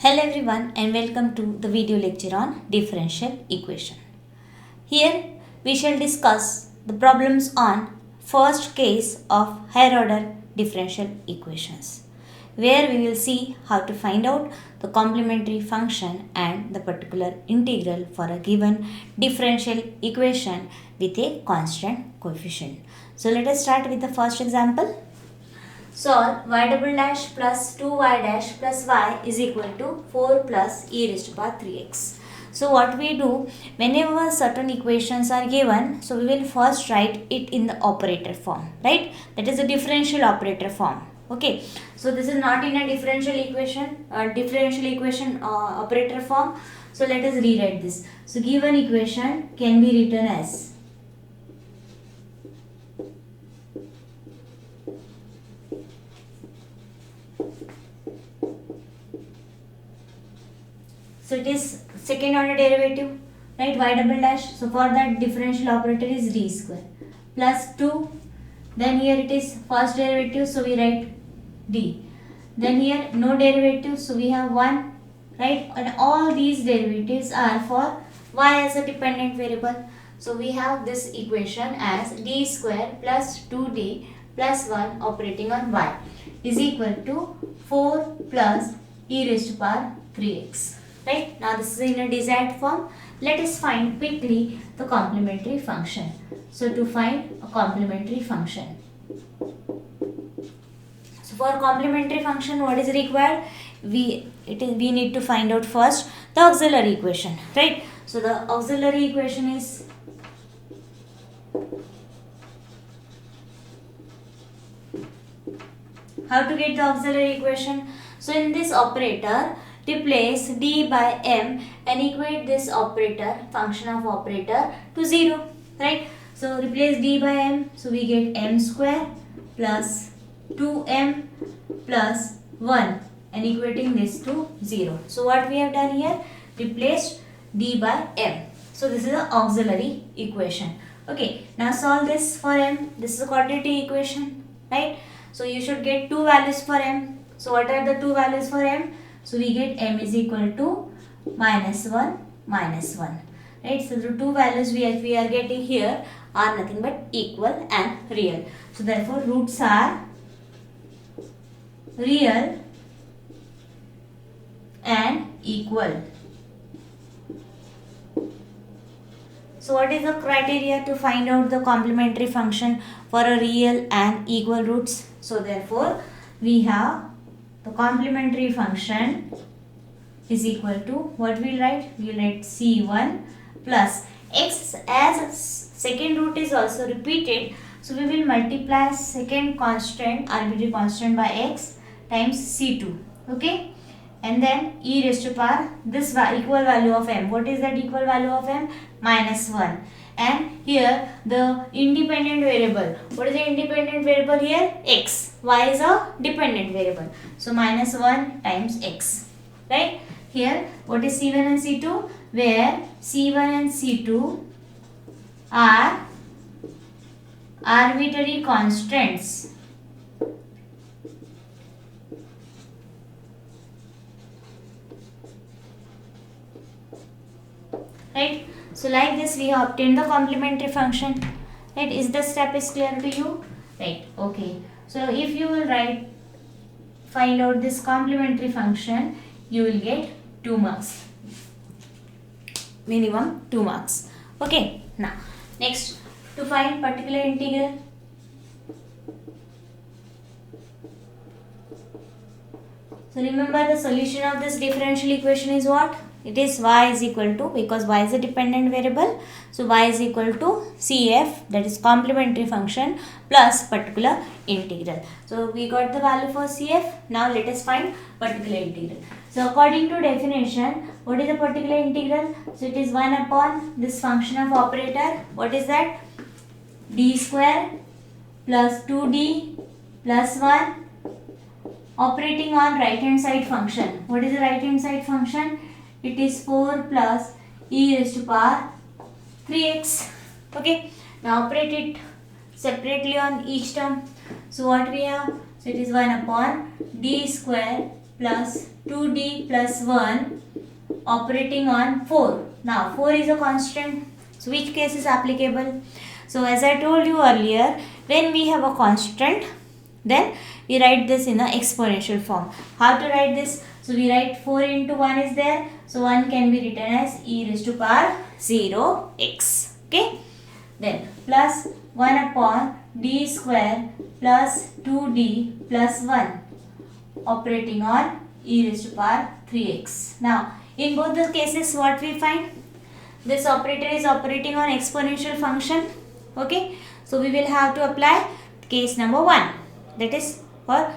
Hello everyone and welcome to the video lecture on differential equation. Here we shall discuss the problems on first case of higher order differential equations, where we will see how to find out the complementary function and the particular integral for a given differential equation with a constant coefficient. So let us start with the first example. Solve y double dash plus 2y dash plus y is equal to 4 plus e raised to power 3x. So what we do, whenever certain equations are given, so we will first write it in the operator form, right? That is a differential operator form. Okay, so this is not in a differential equation operator form. So let us rewrite this. So given equation can be written as so it is second order derivative, right? Y double dash. So for that differential operator is d square plus 2. Then here it is first derivative, so we write d. Then here no derivative, so we have 1, right? And all these derivatives are for y as a dependent variable. So we have this equation as d square plus 2d plus 1 operating on y is equal to 4 plus e raised to power 3x. Right, now this is in a desired form. Let us find quickly the complementary function. So to find a complementary function, so for complementary function, what is required? We need to find out first the auxiliary equation, right? So the auxiliary equation is how to get the auxiliary equation. So in this operator, replace d by m and equate this operator, function of operator, to 0, right? So replace d by m, so we get m square plus 2m plus 1 and equating this to 0. So what we have done here, replaced d by m. So this is the auxiliary equation. Okay, now solve this for m. This is a quadratic equation, right? So you should get two values for m. So what are the two values for m? So we get m is equal to minus 1, right? So the two values we are getting here are nothing but equal and real. So therefore roots are real and equal. So what is the criteria to find out the complementary function for a real and equal roots? So therefore we have the complementary function is equal to, what we'll write? We'll write c1 plus x, as second root is also repeated. So we will multiply second constant, arbitrary constant, by x times c2. Okay. And then e raised to power this equal value of m. What is that equal value of m? Minus 1. And here the independent variable. What is the independent variable here? X. Y is a dependent variable. So minus 1 times x. Right? Here what is C1 and C2? Where C1 and C2 are arbitrary constants. Right? So like this we have obtained the complementary function. Right? Is the step is clear to you? Right. Okay. So if you will find out this complementary function, you will get 2 marks. Minimum 2 marks. Okay. Now next, to find particular integral. So remember the solution of this differential equation is what? It is y is equal to, because y is a dependent variable, so y is equal to CF, that is complementary function, plus particular integral. So we got the value for CF. Now let us find particular integral. So according to definition, what is the particular integral? So it is 1 upon this function of operator. What is that? D square plus 2d plus 1 operating on right hand side function. What is the right hand side function? It is 4 plus e raised to power 3x. Okay. Now operate it separately on each term. So what we have? So it is 1 upon d square plus 2d plus 1 operating on 4. Now 4 is a constant. So which case is applicable? So as I told you earlier, when we have a constant, then we write this in the exponential form. How to write this? So we write 4 into 1 is there. So 1 can be written as e raised to power 0x. Okay. Then plus 1 upon d square plus 2d plus 1 operating on e raised to power 3x. Now in both the cases what we find? This operator is operating on exponential function. Okay. So we will have to apply case number 1, that is for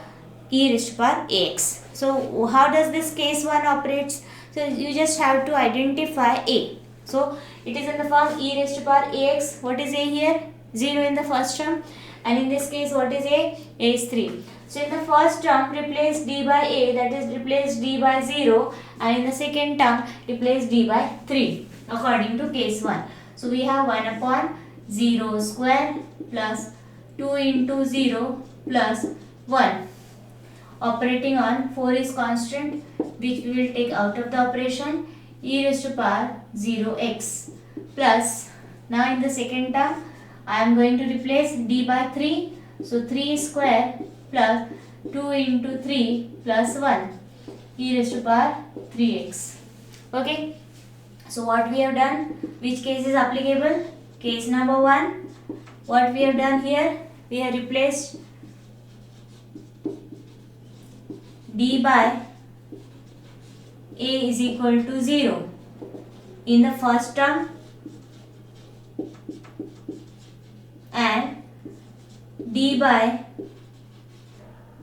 e raised to power ax. So how does this case 1 operates? So you just have to identify a. So it is in the form e raised to power ax. What is a here? 0 in the first term. And in this case what is a? A is 3. So in the first term replace d by a, that is replace d by 0, and in the second term replace d by 3 according to case 1. So we have 1 upon 0 square plus 2 into 0 plus 1 operating on 4 is constant, which we will take out of the operation, e raised to power 0x plus, now in the second term I am going to replace d by 3. So 3 square plus 2 into 3 plus 1 e raised to power 3x. Okay. So what we have done? Which case is applicable? Case number 1. What we have done here? We have replaced d by a is equal to 0 in the first term and d by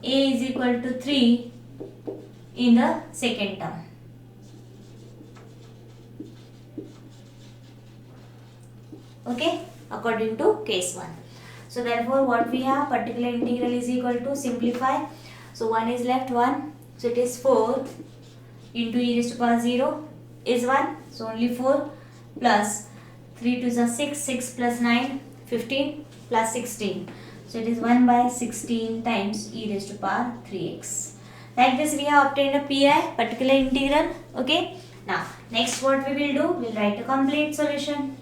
a is equal to 3 in the second term. Okay, according to case 1. So therefore what we have, particular integral is equal to, simplify. So 1 is left 1. So it is 4 into e raised to power 0 is 1. So only 4 plus 3 to the 6, 6 plus 9, 15 plus 16. So it is 1 by 16 times e raised to power 3x. Like this we have obtained a PI, particular integral. Okay. Now next what we will do, we will write a complete solution.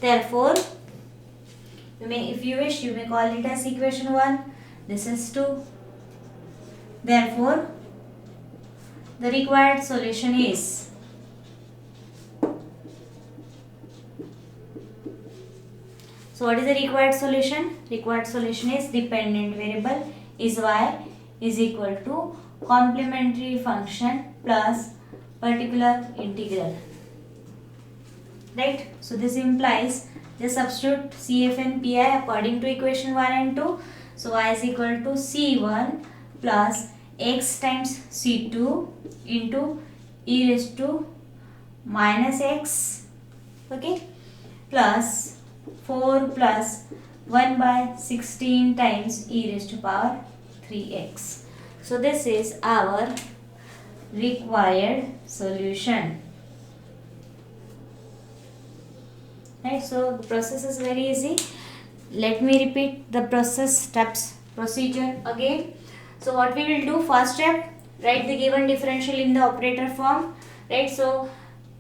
Therefore, you may, if you wish, you may call it as equation 1. This is 2. Therefore, the required solution is so what is the required solution? Required solution is dependent variable is y is equal to complementary function plus particular integral. Right? So this implies just substitute CF and PI according to equation 1 and 2. So y is equal to C1 plus x times C2 into e raised to minus x, okay, plus 4 plus 1 by 16 times e raised to power 3x. So this is our required solution. Right, so the process is very easy. Let me repeat the procedure again. So what we will do, first step, write the given differential in the operator form. Right, so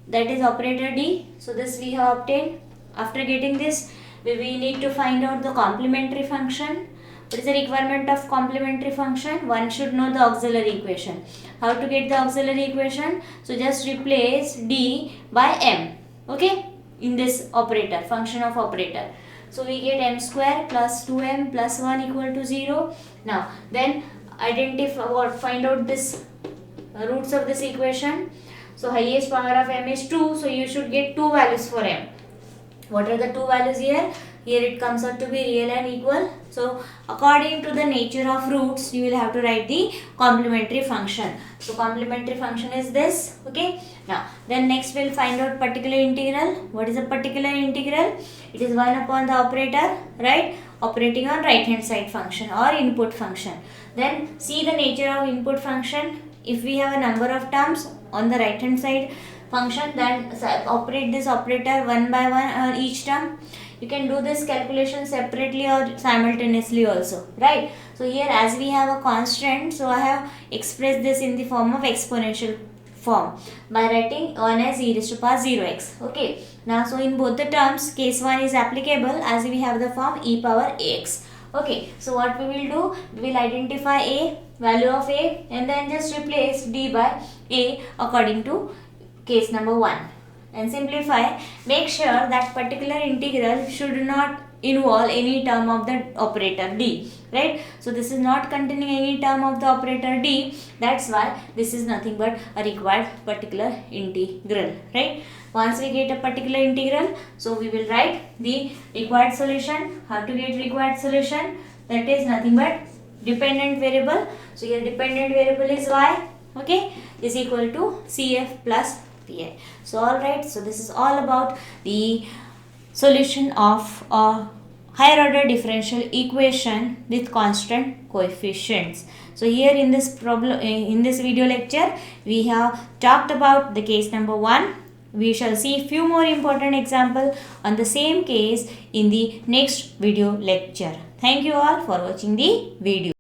that is operator D. So this we have obtained. After getting this, we need to find out the complementary function. What is the requirement of complementary function? One should know the auxiliary equation. How to get the auxiliary equation? So just replace D by M. Okay, in this operator, function of operator. So we get m square plus 2m plus 1 equal to 0. Now then identify or find out this roots of this equation. So highest power of m is 2. So you should get 2 values for m. What are the 2 values here? Here it comes out to be real and equal. So according to the nature of roots, you will have to write the complementary function. So complementary function is this. Okay. Now then next we'll find out particular integral. What is a particular integral? It is 1 upon the operator, right? Operating on right hand side function or input function. Then see the nature of input function. If we have a number of terms on the right hand side function, then operate this operator one by one each term. You can do this calculation separately or simultaneously also, right? So here as we have a constant, so I have expressed this in the form of exponential form by writing 1 as e raised to power 0x. Okay. Now, so in both the terms, case 1 is applicable as we have the form e power ax. Okay. So what we will do, we will identify a value of a and then just replace d by a according to case number 1 and simplify. Make sure that particular integral should not involve any term of the operator d, right? So this is not containing any term of the operator d, that's why this is nothing but a required particular integral, right? Once we get a particular integral, so we will write the required solution. How to get required solution? That is nothing but dependent variable. So here dependent variable is y, okay, is equal to cf plus pi. So alright, so this is all about the solution of a higher order differential equation with constant coefficients. So here in this problem, in this video lecture, we have talked about the case number 1. We shall see few more important example on the same case in the next video lecture. Thank you all for watching the video.